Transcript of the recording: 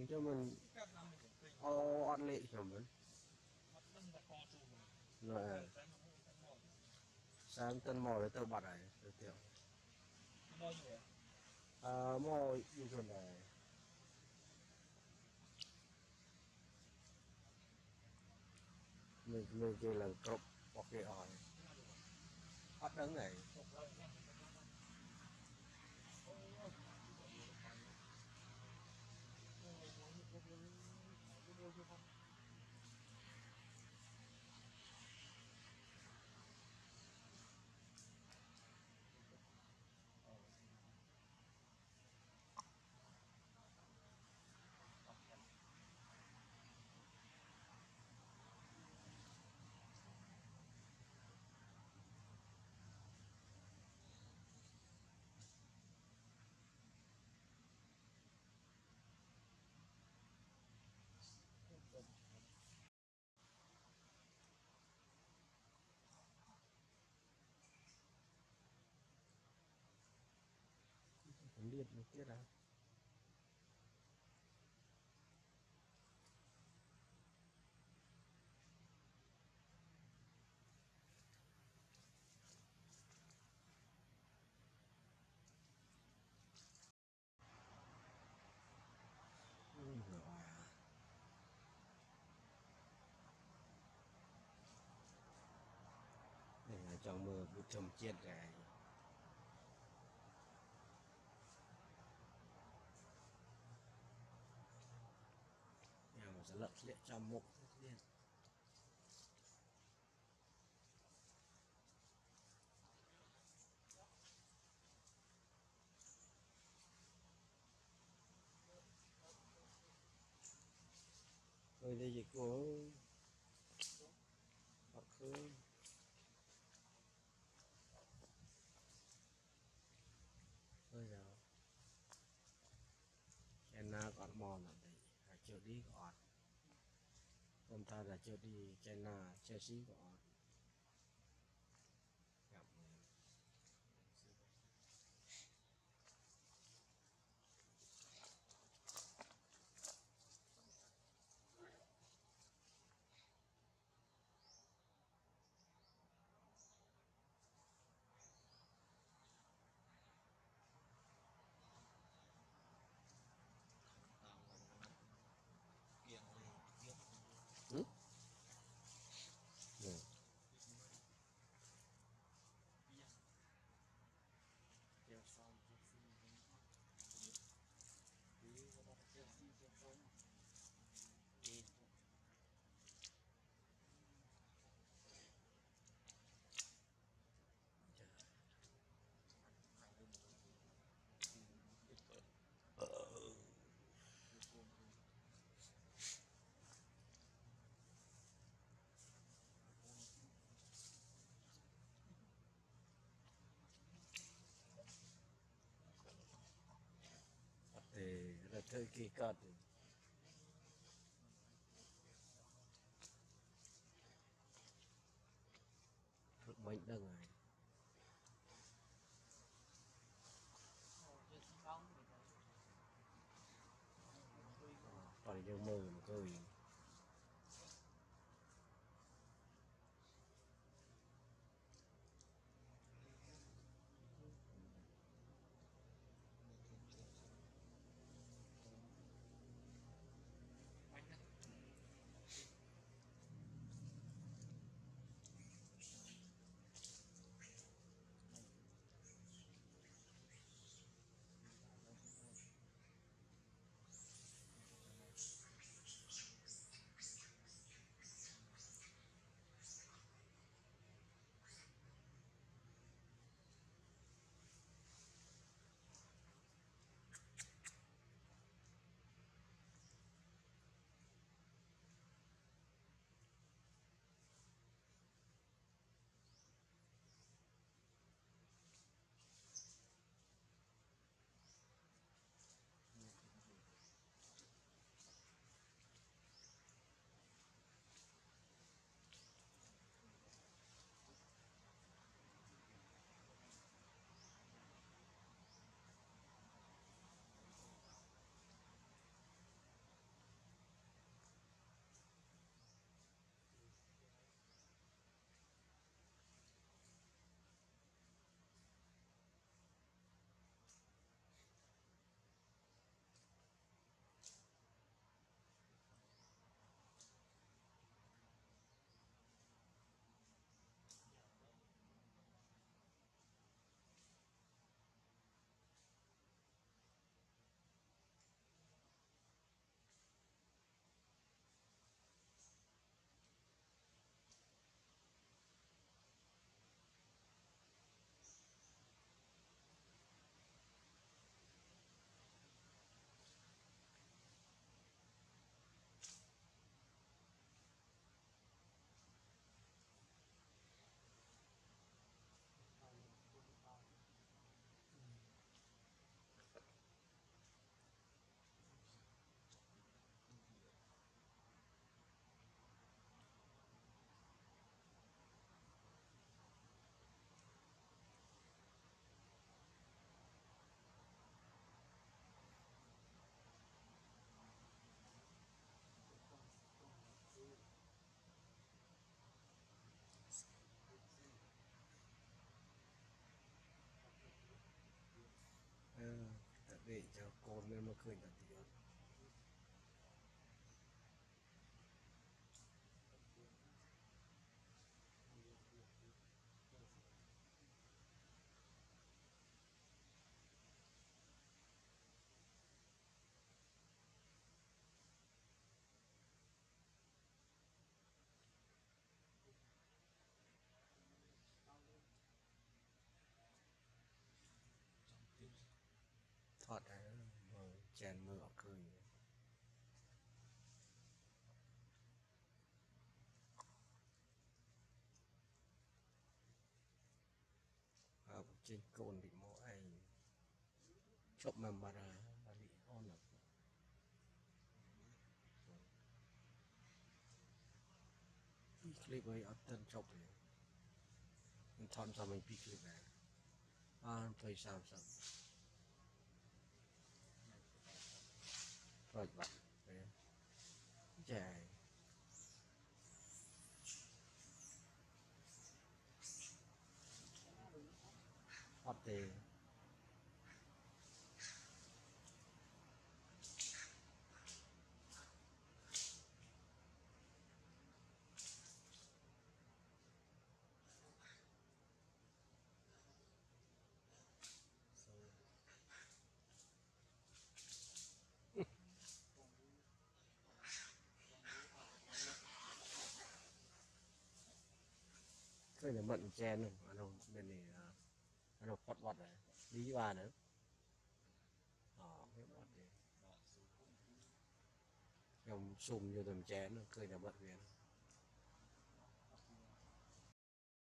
cho mình ô ăn lệ chồng vẫn rồi sáng tân mò để tao bật này được tiểu mò như thế này mình kêu là cọp bọc cái ỏi bắt đứng này cũng liệt một tiết à này là trong mơ bị chồng chết rồi nhà mà sẽ lật lệ trong một liên rồi đây chỉ có hoặc hơn bây giờ em na còn mòn ở đây chưa đi còn hôm ta là chưa đi China chơi xí còn gặp ừ? Ừ. Thì là thời kỳ cận thuốc bệnh đằng này còn đều mơ một cười khơi cả tiếng thoát ra chèn mưa khơi trên cồn bị mỏ ai chụp mà ra bị on là clip ấy ở tân chụp mình thon cho mình clip này phải sao sao rồi bạn trẻ hot đề khơi là mận chèn rồi anh không bên này anh không quạt quạt này lý ba nữa cái quạt này dòng sùm vô tầm chén khơi là mận về